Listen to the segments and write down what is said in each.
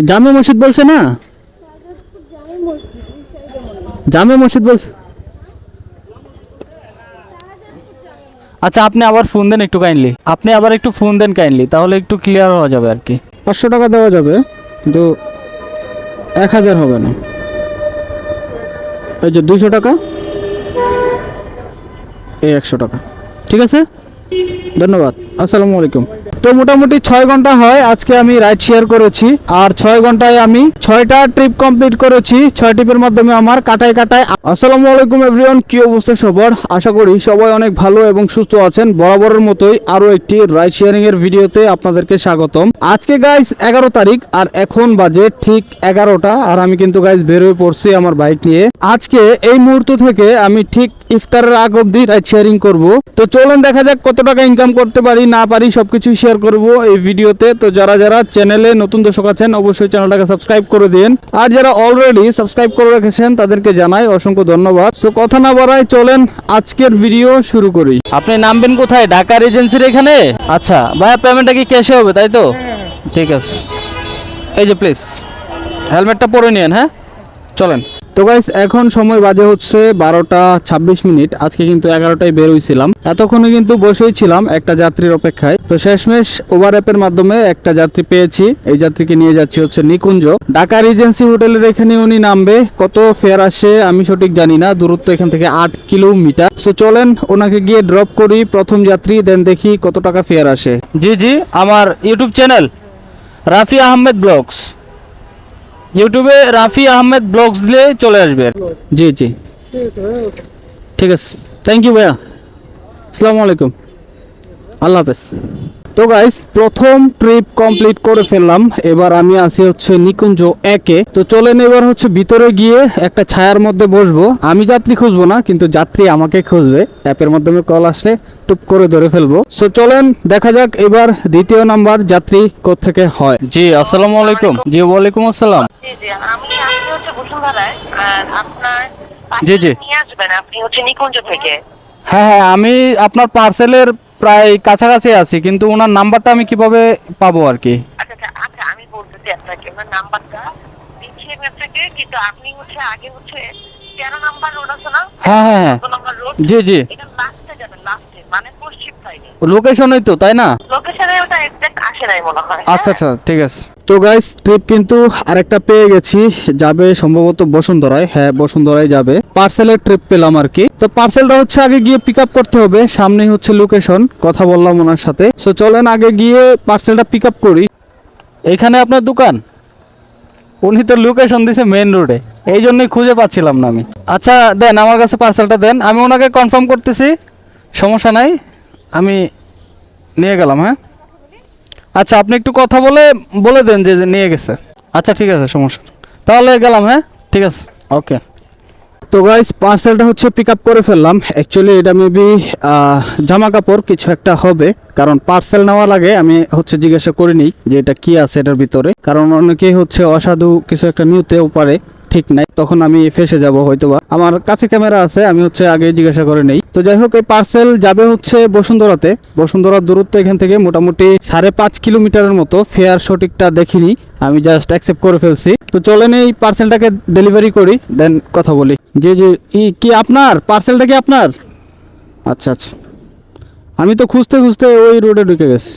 জামে মসজিদ বলছে না? জামে মসজিদ বলছে। আচ্ছা আপনি আবার ফোন দেন একটু কাইন্ডলি, আপনি আবার একটু ফোন দেন কাইন্ডলি, তাহলে একটু ক্লিয়ার হওয়া যাবে আর কি। 500 টাকা দেওয়া যাবে কিন্তু 1000 হবে না। এই যে 200 টাকা, এই 100 টাকা, ঠিক আছে, ধন্যবাদ, আসসালামু আলাইকুম। তো মোটামুটি 6 ঘন্টা হয় আজকে আমি রাইড শেয়ার করেছি, আর 6 ঘন্টায় আমি 6টা ট্রিপ কমপ্লিট করেছি। 6 ট্রিপের মাধ্যমে আমার কাটায় কাটায়। আসসালামু আলাইকুম এভরিওয়ান, কি অবস্থা সবার? আশা করি সবাই অনেক ভালো এবং সুস্থ আছেন। বরাবরের মতোই আরো একটি রাইড শেয়ারিং এর ভিডিওতে আপনাদেরকে স্বাগতম। আজকে গাইস 11 তারিখ আর এখন বাজে ঠিক 11টা, আর আমি কিন্তু গাইস বের হয়ে পড়ছি আমার বাইক নিয়ে। আজকে এই মুহূর্ত থেকে আমি ঠিক ইফতারের আগ অবধি রাইড শেয়ারিং করব। তো চলুন দেখা যাক কত টাকা ইনকাম করতে পারি না পারি সবকিছু শেয়ার করব এই ভিডিওতে। তো যারা যারা চ্যানেলে নতুন দর্শক আছেন অবশ্যই চ্যানেলটাকে সাবস্ক্রাইব করে দিন, আর যারা অলরেডি সাবস্ক্রাইব করে রেখেছেন তাদেরকে জানাই অসংখ্য ধন্যবাদ। সো কথা না বাড়াই চলেন আজকের ভিডিও শুরু করি। আপনি নামবেন কোথায়? ঢাকার এজেন্সির এখানে? আচ্ছা ভাইয়া, পেমেন্টটা কি ক্যাশে হবে তাই তো? ঠিক আছে, এই যে প্লিজ হেলমেটটা পরে নিন। হ্যাঁ চলেন। তো গাইস এখন সময় বাজে হচ্ছে 12টা 26 মিনিট। আজকে কিন্তু 11টায় বের হয়েছিলাম, এতক্ষণে কিন্তু বসেই ছিলাম একটা যাত্রীর অপেক্ষায়। তো শেষমেশ ওভার অ্যাপের মাধ্যমে একটা যাত্রী পেয়েছি। এই যাত্রীকে নিয়ে যাচ্ছি হচ্ছে নিকুঞ্জ, ঢাকা রিজেন্সি হোটেলের এখানে উনি নামবে। কত ফেয়ার আসে আমি সঠিক জানি না, দূরত্ব এখান থেকে 8 কিলোমিটার। সো চলেন ওনাকে গিয়ে ড্রপ করি প্রথম যাত্রী, দেন দেখি কত টাকা ফেয়ার আসে। জি জি, আমার YouTube channel Rafi Ahmed vlogs, ইউটিউবে রাফি আহমেদ ব্লগস দিলে চলে আসবে। জি জি ঠিক আছে, থ্যাংক ইউ ভাইয়া, আসসালামু আলাইকুম, আল্লাহ হাফেজ। তো গাইস প্রথম ট্রিপ কমপ্লিট করে ফেললাম, এবার আমি আসি হচ্ছে নিকুঞ্জ একে। তো চলেন এবার হচ্ছে ভিতরে গিয়ে একটা ছায়ার মধ্যে বসবো। আমি যাত্রী খুঁজবো না, কিন্তু যাত্রী আমাকে খুঁজবে। অ্যাপের মাধ্যমে কল আসলে টুপ করে ধরে ফেলবো। সো চলেন দেখা যাক এবার দ্বিতীয় নাম্বার যাত্রী কোত্থেকে হয়। জি আসসালামু আলাইকুম। জি ওয়ালাইকুম আসসালাম। জি জি, আমি আসছি হচ্ছে বসুন্ধরায়, আর আপনার জি জি নিয়ে আসবেন আপনি হচ্ছে নিকুঞ্জ থেকে। হ্যাঁ হ্যাঁ, আমি আপনার পার্সেলের প্রায় কাছাকাছি আছি, কিন্তু ওনার নাম্বারটা আমি কিভাবে পাবো আর কি? আচ্ছা আচ্ছা আচ্ছা, আমি বলতেছি আপনাকে ওনার নাম্বারটা দিচ্ছি আমি আপনাকে, কিন্তু আপনি হচ্ছে আগে হচ্ছে 13 নাম্বার রোড আছে না? হ্যাঁ হ্যাঁ হ্যাঁ, 14 নাম্বার রোড, জি জি, এটা লাস্টে যাবেন, লাস্টে মানে পশ্চিম সাইডে। লোকেশনই তো তাই না? লোকেশনে ওটা এক্সাক্ট আসে নাই মনে হয়। আচ্ছা আচ্ছা ঠিক আছে। তো গাইস ট্রিপ কিন্তু আরেকটা পেয়ে গেছি, যাবে সম্ভবত বসুন্ধরায়। হ্যাঁ বসুন্ধরায় যাবে, পার্সেলের ট্রিপ পেলাম আর কি। তো পার্সেলটা হচ্ছে আগে গিয়ে পিক আপ করতে হবে, সামনেই হচ্ছে লোকেশন, কথা বললাম ওনার সাথে। সো চলেন আগে গিয়ে পার্সেলটা পিক আপ করি। এখানে আপনার দোকান? উনি তো লোকেশন দিছে মেইন রোডে, এই জন্যই খুঁজে পাচ্ছিলাম না আমি। আচ্ছা দেন আমার কাছে পার্সেলটা দেন, আমি ওনাকে কনফার্ম করতেছি, সমস্যা নাই, আমি নিয়ে গেলাম। হ্যাঁ আচ্ছা আপনি একটু কথা বলে বলে দেন যে নিয়ে গেছে। আচ্ছা ঠিক আছে, সমস্যা, তাহলে গেলাম। হ্যাঁ ঠিক আছে, ওকে। তো গাইস পার্সেলটা হচ্ছে পিক আপ করে ফেললাম। অ্যাকচুয়ালি এটা মেবি জামা কাপড় কিছু একটা হবে, কারণ পার্সেল নেওয়ার আগে আমি হচ্ছে জিজ্ঞাসা করিনি যে এটা কি আছে এটার ভিতরে, কারণ অনেকেই হচ্ছে অসাধু কিছু একটা নিতেও পারে, ঠিক নাই, তখন আমি ফেসে যাব হয়তোবা। আমার কাছে ক্যামেরা আছে, আমি হচ্ছে আগে জিজ্ঞাসা করে নেই। তো যাই হোক এই পার্সেল যাবে হচ্ছে বসুন্ধরাতে। বসুন্ধরার দূরত্ব এখান থেকে মোটামুটি 5.5 কিলোমিটারের মতো। ফেয়ার সঠিকটা দেখিনি, আমি জাস্ট অ্যাকসেপ্ট করে ফেলছি। তো চলেন এই পার্সেলটাকে ডেলিভারি করি, দেন কথা বলি। জি জি, কি আপনার পার্সেলটা কি আপনার? আচ্ছা আচ্ছা, আমি তো খুঁজতে খুঁজতে ওই রোডে ঢুকে গেছি।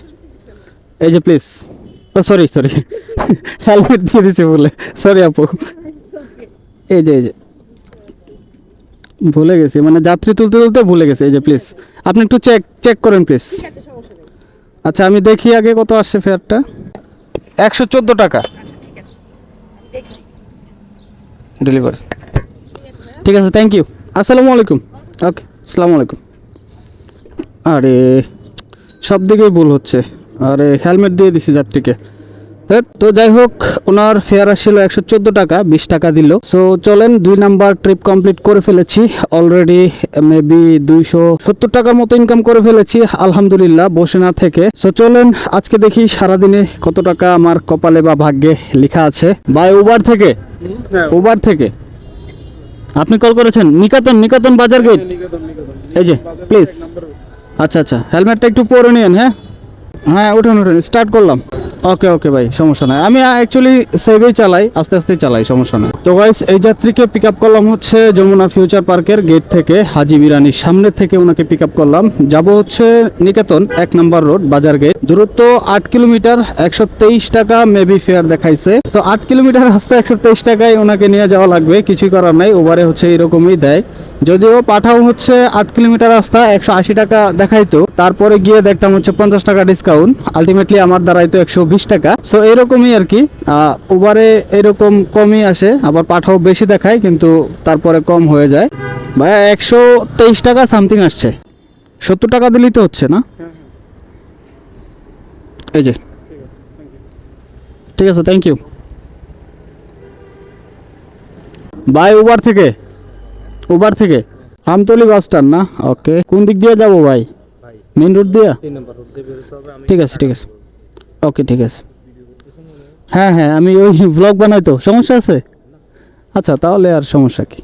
এই যে প্লিজ, ও সরি সরি, হেলমেট দিয়ে দিছে বলে, সরি আপু। এই যে ভুলে গেছি, মানে যাত্রী তুলতে তুলতে ভুলে গেছি। এই যে প্লিজ আপনি একটু চেক করেন প্লিজ। আচ্ছা আমি দেখি আগে কত আসছে ফেয়ারটা। 114 টাকা ডেলিভারি। ঠিক আছে, থ্যাংক ইউ, আসসালামু আলাইকুম। ওকে, আসসালামু আলাইকুম। আরে সব দিকেই ভুল হচ্ছে, আরে হেলমেট দিয়ে দিছি যাত্রীকে। তো যাই হোক ওনার ফেয়ার আসছিল 114 টাকা, 20 টাকা দিল। সো চলেন 2 নাম্বার ট্রিপ কমপ্লিট করে ফেলেছি অলরেডি, মেবি 270 টাকার মতো ইনকাম করে ফেলেছি আলহামদুলিল্লাহ বসে না থেকে। সো চলেন আজকে দেখি সারাদিনে কত টাকা আমার কপালে বা ভাগ্যে লেখা আছে। বাই উবার থেকে, উবার থেকে আপনি কল করেছেন? নিকাতন বাজার গেট, এই যে প্লিজ। আচ্ছা আচ্ছা, হেলমেটটা একটু পরে নিন। হ্যাঁ হ্যাঁ উঠুন উঠুন, স্টার্ট করলাম। ওকে ওকে ভাই, সমস্যা নাই, আমি অ্যাকচুয়ালি সেভেই চালাই, আস্তে আস্তে চালাই, সমস্যা নাই। তো গাইস এই যাত্রীকে পিক আপ করলাম হচ্ছে যমুনা ফিউচার পার্কের গেট থেকে, হাজি বিরানির সামনে থেকে ওনাকে পিক আপ করলাম। যাব হচ্ছে নিকেতন 1 নম্বর রোড বাজার গেট, দূরত্ব 8 কিলোমিটার, 123 টাকা মেবি ফেয়ার দেখাইছে। তো 8 কিলোমিটার রাস্তা 123 টাকায় ওনাকে নিয়ে যাওয়া লাগবে, কিছুই করার নাই, ওভারে হচ্ছে এরকমই দেয়। যদিও পাঠাও হচ্ছে 8 কিলোমিটার রাস্তা 180 টাকা দেখাইতো, তারপরে গিয়ে দেখতাম হচ্ছে 50 টাকা ডিসকাউন্ট, আলটিমেটলি আমার দাঁড়াইতো 120 টাকা। সো এরকমই আর কি, ওভারে এরকম কমই আসে, আবার পাঠাও বেশি দেখায় কিন্তু তারপরে কম হয়ে যায়। ভাইয়া 123 টাকা সামথিং আসছে, 70 টাকা দিলেই তো হচ্ছে না? এই যে ঠিক আছে, থ্যাংক ইউ ভাই। উবার থেকে আমতলি বাস স্ট্যান্ড না? ওকে, কোন দিক দিয়ে যাব ভাই? মেন রোড দিয়ে? ঠিক আছে ঠিক আছে, ওকে ঠিক আছে। হ্যাঁ হ্যাঁ, আমি ওই ব্লগ বানাই, তো সমস্যা আছে? আচ্ছা তাহলে আর সমস্যা কি,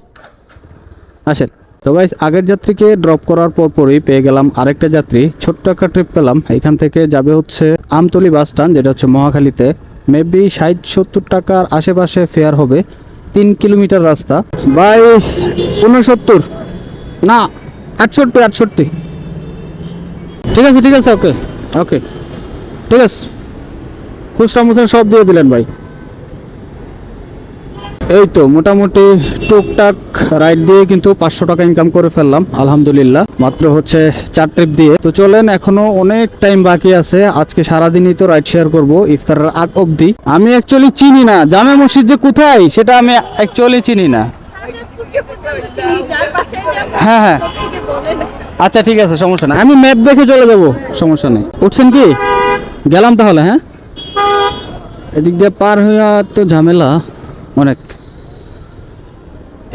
আসেন। তো গাইস আগের যাত্রীকে ড্রপ করার পরই পেয়ে গেলাম আরেকটা যাত্রী, ছোট্ট একটা ট্রিপ পেলাম। এখান থেকে যাবে হচ্ছে আমতলি বাস স্ট্যান্ড, যেটা হচ্ছে মহাখালীতে। মেবি 60-70 টাকার আশেপাশে ফেয়ার হবে, 3 কিলোমিটার রাস্তা। বাই 69 না 68। ঠিক আছে ঠিক আছে, ওকে ওকে ঠিক আছে, খুচরা মুচরা সব দিয়ে দিলেন ভাই। এই তো মোটামুটি টুকটাক রাইড দিয়ে কিন্তু 500 টাকা ইনকাম করে ফেললাম আলহামদুলিল্লাহ, মাত্র হচ্ছে 4 ট্রিপ দিয়ে। তো চলেন, এখনো অনেক টাইম বাকি আছে, আজকে সারাদিনই তো রাইড শেয়ার করব ইফতারের আগ অবধি। আমি অ্যাকচুয়ালি চিনি না জামে মসজিদ যে কোথায়, সেটা আমি অ্যাকচুয়ালি চিনি না। হ্যাঁ হ্যাঁ আচ্ছা ঠিক আছে, সমস্যা নেই, আমি ম্যাপ দেখে চলে যাব, সমস্যা নেই। উঠছেন কি? গেলাম তাহলে। হ্যাঁ, এদিক দিয়ে পার হইয়া তো ঝামেলা অনেক,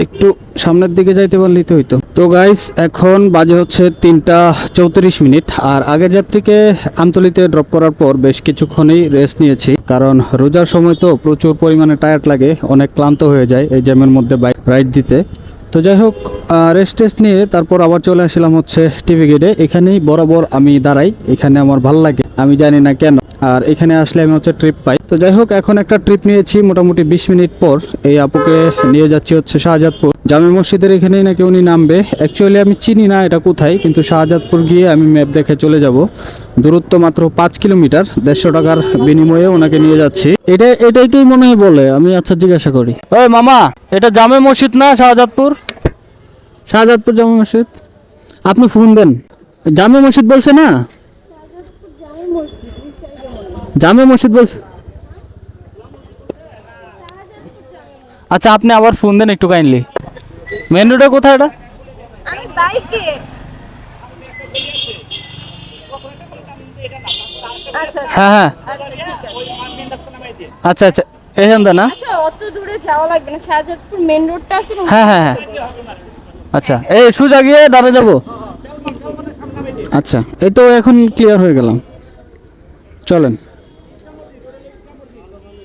একটু সামনের দিকে যাইতে পারলেই তো হইতো। তো গাইস এখন বাজে হচ্ছে 3:34, আর আগের যাত্রীকে আমতলিতে ড্রপ করার পর বেশ কিছুক্ষণই রেস্ট নিয়েছি, কারণ রোজার সময় তো প্রচুর পরিমাণে টায়ার্ড লাগে, অনেক ক্লান্ত হয়ে যায় এই জ্যামের মধ্যে বাইক রাইড দিতে। তো যাই হোক, রেস্ট নিয়ে তারপর আবার চলে আসলাম হচ্ছে টিভি গেটে। এখানেই বরাবর আমি দাঁড়াই, এখানে আমার ভাল লাগে, আমি জানি না কেন, আর এখানে আসলে আমি হচ্ছে ট্রিপ পাই। তো যাই হোক, এখন একটা ট্রিপ নিয়েছি মোটামুটি 20 মিনিট পর। এই আপুকে নিয়ে যাচ্ছি হচ্ছে শাহজাদপুর জামে মসজিদের এখানেই নাকি উনি নামবে। অ্যাকচুয়ালি আমি চিনি না এটা কোথায়, কিন্তু শাহজাদপুর গিয়ে আমি ম্যাপ দেখে চলে যাব। দূরত্ব মাত্র 5 কিলোমিটার, 150 টাকার বিনিময়ে ওনাকে নিয়ে যাচ্ছি। এটাইকেই মনে হয় বলে, আমি আচ্ছা জিজ্ঞাসা করি। ওই মামা, এটা জামে মসজিদ না শাহজাদপুর জামে মসজিদ? আপনি ফোন দেন, জামে মসজিদ বলছে না? জামে মসজিদ বলছে। আচ্ছা আপনি আবার ফোন দেন একটু কাইন্ডলি। মেন রোডে কোথায় এটা? আমি বাইকে। আচ্ছা হ্যাঁ হ্যাঁ আচ্ছা ঠিক আছে। আচ্ছা আচ্ছা, এখান দা না? আচ্ছা অত দূরে যাওয়া লাগবে না, শাহজাদপুর মেন রোডটা আছে না? হ্যাঁ হ্যাঁ হ্যাঁ আচ্ছা, এই সোজা গিয়ে দাঁড়ে যাব। আচ্ছা এই তো এখন ক্লিয়ার হয়ে গেলাম, চলেন।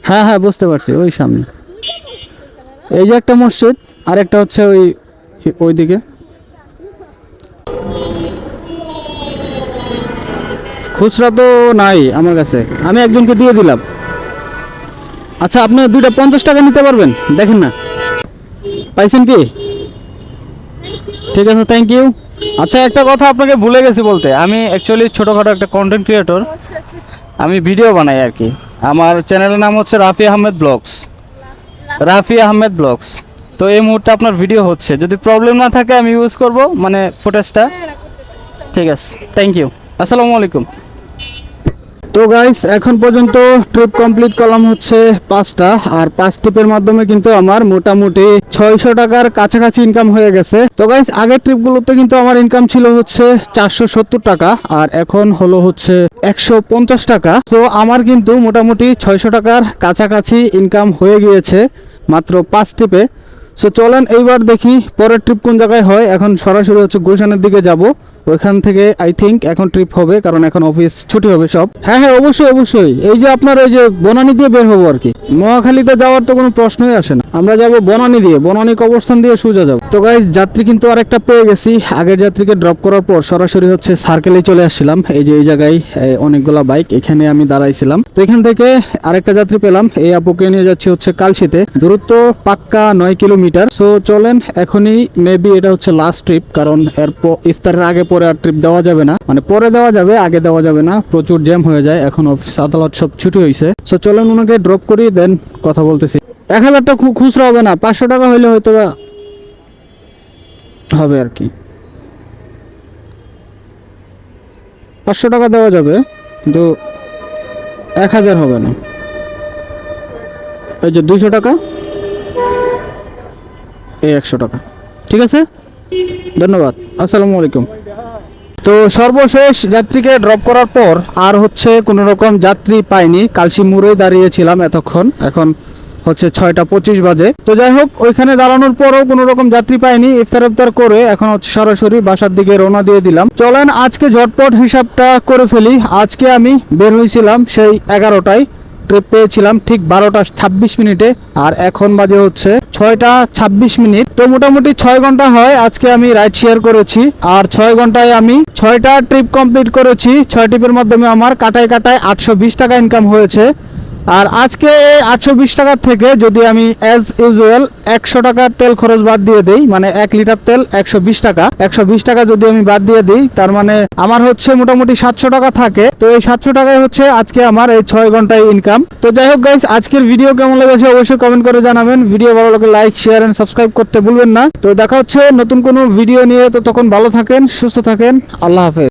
হ্যাঁ হ্যাঁ বুঝতে পারছি, ওই সামনে এই যে একটা মসজিদ, আর একটা হচ্ছে ওইদিকে। খুচরা তো নাই আমার কাছে, আমি একজনকে দিয়ে দিলাম। আচ্ছা আপনি দুইটা 50 টাকা নিতে পারবেন, দেখেন না পাইছেন কি? ঠিক আছে, থ্যাংক ইউ। আচ্ছা একটা কথা আপনাকে ভুলে গেছি বলতে, আমি অ্যাকচুয়ালি ছোটোখাটো একটা কন্টেন্ট ক্রিয়েটর, আমি ভিডিও বানাই আর কি। আমার চ্যানেলের নাম হচ্ছে রাফি আহমেদ ব্লগস। তো এই মুহূর্তে আপনার ভিডিও হচ্ছে, যদি প্রবলেম না থাকে আমি ইউজ করব মানে ফুটেজটা। ঠিক আছে, থ্যাংক ইউ, আসসালামু আলাইকুম। তো গাইস এখন পর্যন্ত ট্রিপ কমপ্লিট করলাম হচ্ছে 5টা, আর 5 ট্রিপের মাধ্যমে কিন্তু আমার মোটামুটি 600 টাকার কাছাকাছি ইনকাম হয়ে গেছে। তো গাইস আগের ট্রিপগুলোতে কিন্তু আমার ইনকাম ছিল হচ্ছে 470 টাকা, আর এখন হলো হচ্ছে 150 টাকা। তো আমার কিন্তু মোটামুটি 600 টাকার কাছাকাছি ইনকাম হয়ে গিয়েছে মাত্র 5 ট্রিপে। সো চলেন এইবার দেখি পরের ট্রিপ কোন জায়গায় হয়। এখন সরাসরি হচ্ছে গুলশানের দিকে যাব। ওইখান থেকে আই থিঙ্ক এখন ট্রিপ হবে, কারণ এখন অফিস ছুটি হবে সব। হ্যাঁ হ্যাঁ, অবশ্যই অবশ্যই। এই যে আপনার ওই যে বনানী দিয়ে বের হবো আর কি, নোয়াখালীতে যাওয়ার তো কোনো প্রশ্নই আসে না। আমরা যাব বনানী দিয়ে, বনানী কবরস্থান দিয়ে সোজা যাব। তো গাইস, যাত্রী কিন্তু আরেকটা পেয়ে গেছি। আগের যাত্রীকে ড্রপ করার পর সরাসরি হচ্ছে সার্কেলে চলে আসছিলাম। এই যে এই জায়গায় অনেকগুলা বাইক, এখানে আমি দাঁড়াইছিলাম। তো এখান থেকে আরেকটা যাত্রী পেলাম। এই আপুকে নিয়ে যাচ্ছি হচ্ছে কালশিতে, দূরত্ব পাক্কা 9 কিলোমিটার। সো চলেন, এখনই মেবি এটা হচ্ছে লাস্ট ট্রিপ, কারণ এরপর ইফতারের আগে পরে আর ট্রিপ দেওয়া যাবে না, মানে পরে দেওয়া যাবে, আগে দেওয়া যাবে না, প্রচুর জ্যাম হয়ে যায়। এখন অফিস আদালত সব ছুটি হয়েছে। সো চলেন ওনাকে ড্রপ করি, দেন কথা বলতেছি। 1000 টাকা খুচরা হবে না, 500 টাকা হইলে হয়তো হবে আর কি। 500 টাকা দেওয়া যাবে, কিন্তু 1000 হবে না। এই যে 200 টাকা, এই 100 টাকা, ঠিক আছে, ধন্যবাদ, আসসালামু আলাইকুম। তো সর্বশেষ যাত্রীকে ড্রপ করার পর আর হচ্ছে কোনো রকম যাত্রী পাইনি। কালশি মোড়ে দাঁড়িয়েছিলাম এতক্ষণ, এখন হচ্ছে 6:25 বাজে। তো যাই হোক, ওইখানে দাঁড়ানোর পরও কোনো রকম যাত্রী পাইনি। ইফতার করে এখন হচ্ছে সরাসরি বাসার দিকে রওনা দিয়ে দিলাম। চলেন আজকে ঝটপট হিসাবটা করে ফেলি। আজকে আমি বের হয়েছিলাম সেই 11টায়, ট্রিপ পেয়েছিলাম ঠিক 12:26 আর এখন বাজে হচ্ছে 6:26। তো মোটামুটি 6 ঘন্টা হয় আজকে আমি রাইড শেয়ার করেছি। আর 6 ঘন্টায় আমি 6টা ট্রিপ কমপ্লিট করেছি। 6 ট্রিপের মাধ্যমে আমার কাটায় 820 টাকা ইনকাম হয়েছে। আর আজকে 820 টাকা থেকে যদি আমি অ্যাজ ইউজুয়াল 100 টাকার তেল খরচ বাদ দিয়ে দিই, মানে 1 লিটার তেল 120 টাকা, 120 টাকা যদি আমি বাদ দিয়ে দিই, তার মানে আমার হচ্ছে মোটামুটি 700 টাকা থাকে। তো এই 700 টাকায় হচ্ছে আজকে আমার এই 6 ঘন্টায় ইনকাম। তো যাই হোক গাইস, আজকের ভিডিও কেমন লেগেছে অবশ্যই কমেন্ট করে জানাবেন। ভিডিও ভালো লাগলে লাইক, শেয়ার এন্ড সাবস্ক্রাইব করতে ভুলবেন না। তো দেখা হচ্ছে নতুন কোনো ভিডিও নিয়ে। তো তখন ভালো থাকেন, সুস্থ থাকেন, আল্লাহ হাফেজ।